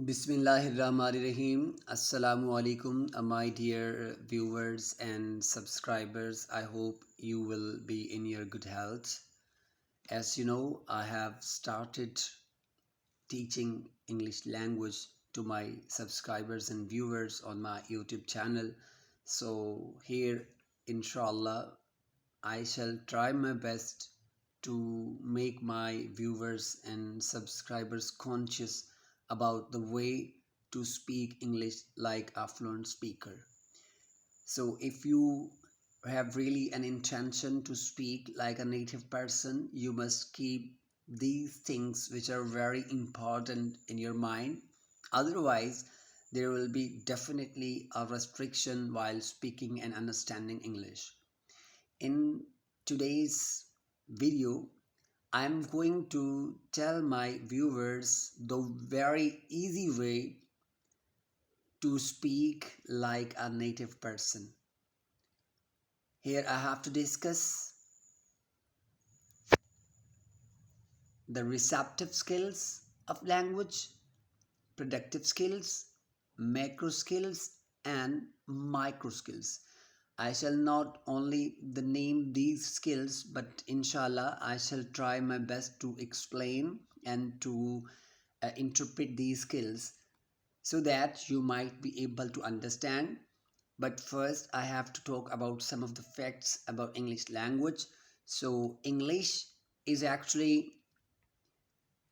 Bismillahirrahmanirrahim. Assalamu alaikum, my dear viewers and subscribers. I hope you will be in your good health. As you know, I have started teaching English language to my subscribers and viewers on my YouTube channel. So, here, inshallah, I shall try my best to make my viewers and subscribers conscious about the way to speak English like a fluent speaker. So, if you have really an intention to speak like a native person, you must keep these things which are very important in your mind. Otherwise, there will be definitely a restriction while speaking and understanding English. In today's video, I'm going to tell my viewers the very easy way to speak like a native person. Here I have to discuss the receptive skills of language, productive skills, macro skills, and micro skills. I shall not only name these skills, but inshallah, I shall try my best to explain and to interpret these skills so that you might be able to understand. But first, I have to talk about some of the facts about English language. So, English is actually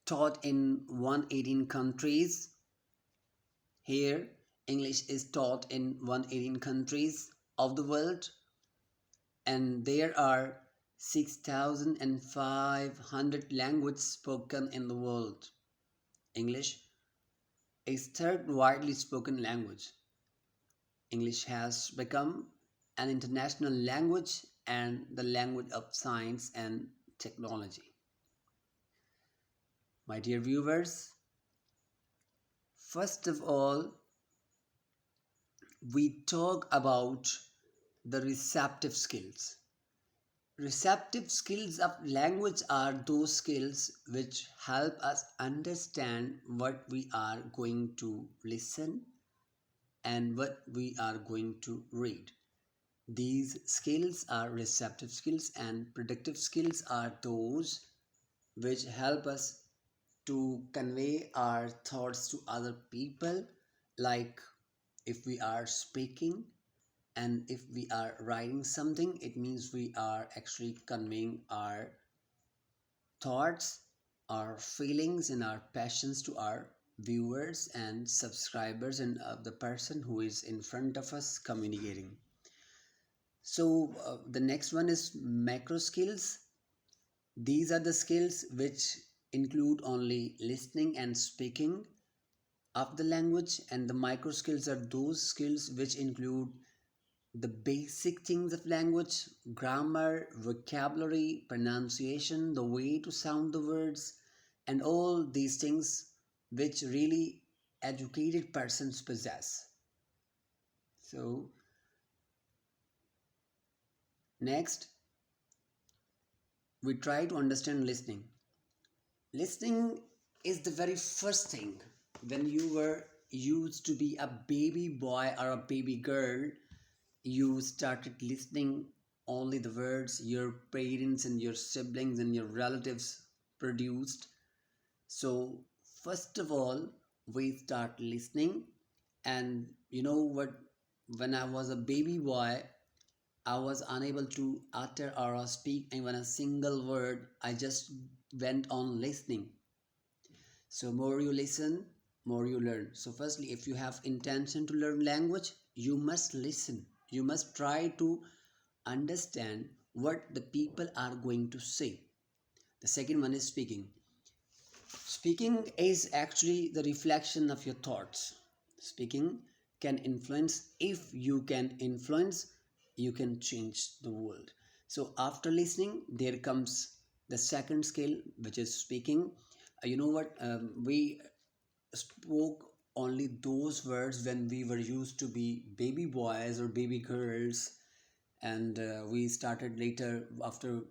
taught in 118 countries. Here, English is taught in 118 countries of the world, and there are 6,500 languages spoken in the world. English is third widely spoken language. English has become an international language and the language of science and technology. My dear viewers, first of all, we talk about the receptive skills. Receptive skills of language are those skills which help us understand what we are going to listen and what we are going to read. These skills are receptive skills, and productive skills are those which help us to convey our thoughts to other people, like if we are speaking and if we are writing something, it means we are actually conveying our thoughts, our feelings, and our passions to our viewers and subscribers and the person who is in front of us communicating. So, the next one is macro skills. These are the skills which include only listening and speaking of the language, and the micro skills are those skills which include the basic things of language, grammar, vocabulary, pronunciation, the way to sound the words, and all these things which really educated persons possess. So, next, we try to understand listening. Listening is the very first thing. When you were used to be a baby boy or a baby girl, you started listening only the words your parents and your siblings and your relatives produced. So, first of all, we start listening, and you know what? When I was a baby boy, I was unable to utter or speak even a single word. I just went on listening. So more you listen, more you learn. So firstly, if you have intention to learn language, you must listen. You must try to understand what the people are going to say. The second one is speaking. Speaking is actually the reflection of your thoughts. Speaking can influence. If you can influence, you can change the world. So after listening, there comes the second skill, which is speaking. You know what? We spoke only those words when we were used to be baby boys or baby girls, and we started later after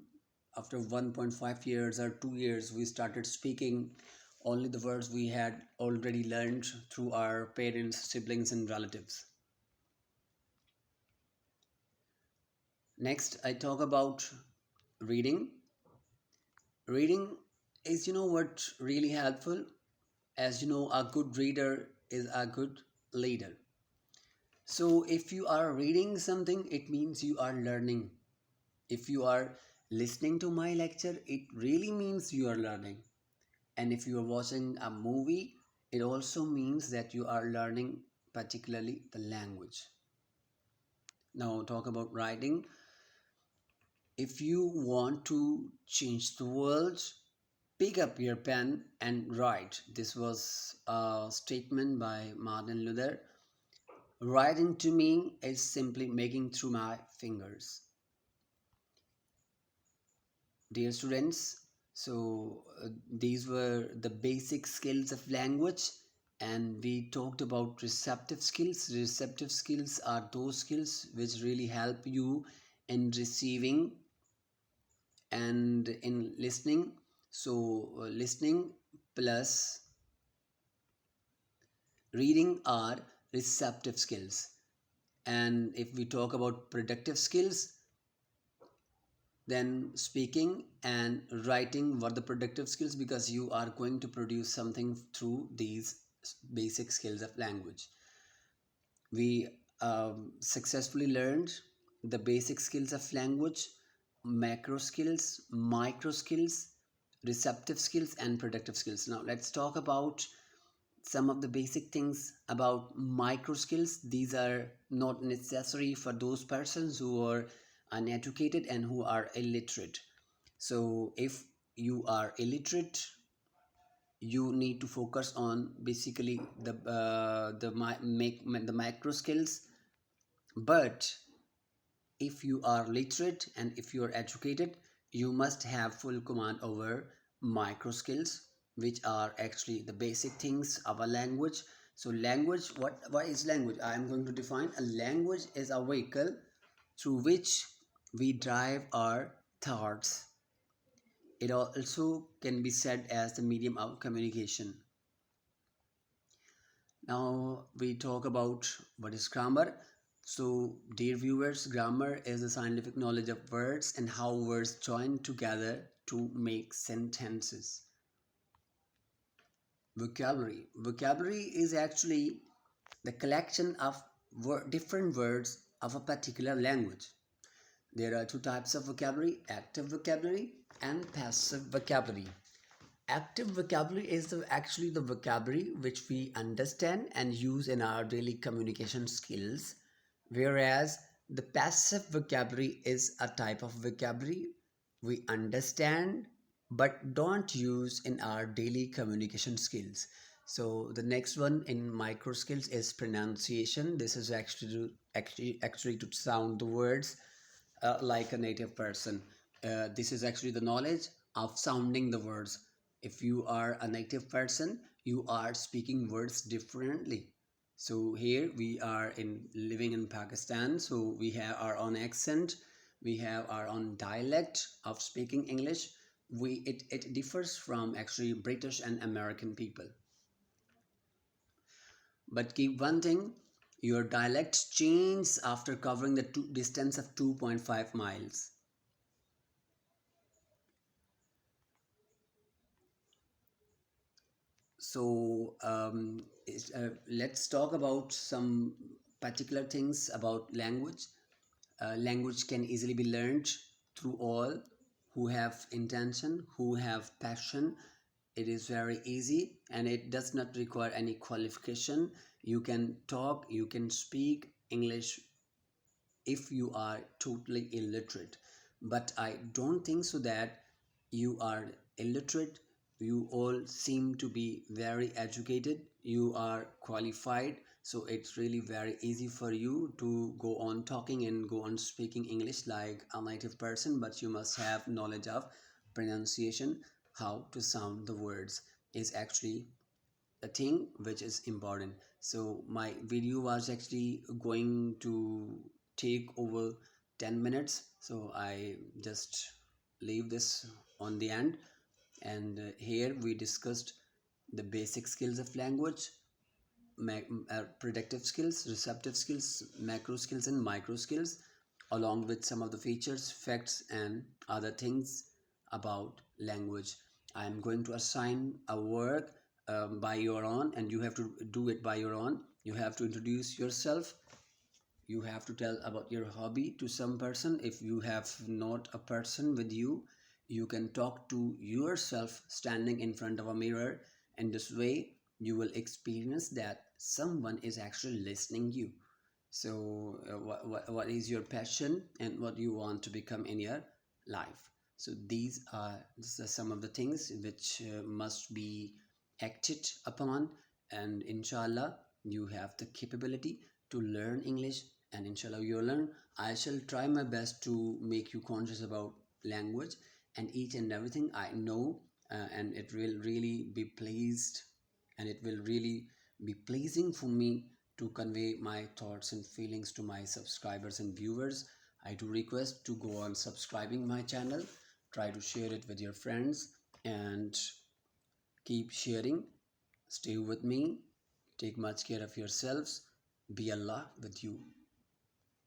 1.5 years or 2 years we started speaking only the words we had already learned through our parents, siblings, and relatives. Next, I talk about reading. Reading is, what, really helpful. As you know, a good reader is a good leader. So, if you are reading something, it means you are learning. If you are listening to my lecture, it really means you are learning. And if you are watching a movie, it also means that you are learning, particularly the language. Now, talk about writing. If you want to change the world, pick up your pen and write. This was a statement by Martin Luther. Writing to me is simply making through my fingers. Dear students, these were the basic skills of language, and we talked about receptive skills. Receptive skills are those skills which really help you in receiving and in listening. Listening plus reading are receptive skills. And if we talk about productive skills, then speaking and writing were the productive skills, because you are going to produce something through these basic skills of language. We successfully learned the basic skills of language: macro skills, micro skills, receptive skills, and productive skills. Now let's talk about some of the basic things about micro skills. These are not necessary for those persons who are uneducated and who are illiterate. So if you are illiterate, you need to focus on basically the micro skills. But if you are literate and if you are educated, you must have full command over micro skills, which are actually the basic things of a language. So language, what is language? I am going to define: a language is a vehicle through which we drive our thoughts. It also can be said as the medium of communication. Now we talk about what is grammar. So, dear viewers, grammar is the scientific knowledge of words and how words join together to make sentences. Vocabulary is actually the collection of different words of a particular language. There are two types of vocabulary: active vocabulary and passive vocabulary. Active vocabulary is actually the vocabulary which we understand and use in our daily communication skills, whereas the passive vocabulary is a type of vocabulary we understand but don't use in our daily communication skills. So the next one in micro skills is pronunciation. This is actually to sound the words like a native person. This is actually the knowledge of sounding the words. If you are a native person, you are speaking words differently. So here we are in living in Pakistan, so we have our own accent, we have our own dialect of speaking English. It differs from actually British and American people. But keep one thing: your dialect changes after covering the distance of 2.5 miles. Let's talk about some particular things about language. Language can easily be learned through all who have intention, who have passion. It is very easy and it does not require any qualification. You can talk, you can speak English if you are totally illiterate. But I don't think so that you are illiterate. You all seem to be very educated, you are qualified, so it's really very easy for you to go on talking and go on speaking English like a native person. But you must have knowledge of pronunciation. How to sound the words is actually a thing which is important. So my video was actually going to take over 10 minutes, so I just leave this on the end. And here we discussed the basic skills of language, predictive skills, receptive skills, macro skills, and micro skills, along with some of the features, facts, and other things about language. I'm going to assign a work by your own, and you have to do it by your own. You have to introduce yourself. You have to tell about your hobby to some person. If you have not a person with you, you can talk to yourself standing in front of a mirror, and this way you will experience that someone is actually listening you. So what is your passion and what you want to become in your life? So these are some of the things which must be acted upon, and inshallah you have the capability to learn English, and inshallah you'll learn. I shall try my best to make you conscious about language and each and everything I know, and it will really be pleased, and it will really be pleasing for me to convey my thoughts and feelings to my subscribers and viewers. I do request to go on subscribing my channel, try to share it with your friends, and keep sharing. Stay with me. Take much care of yourselves. Be Allah with you.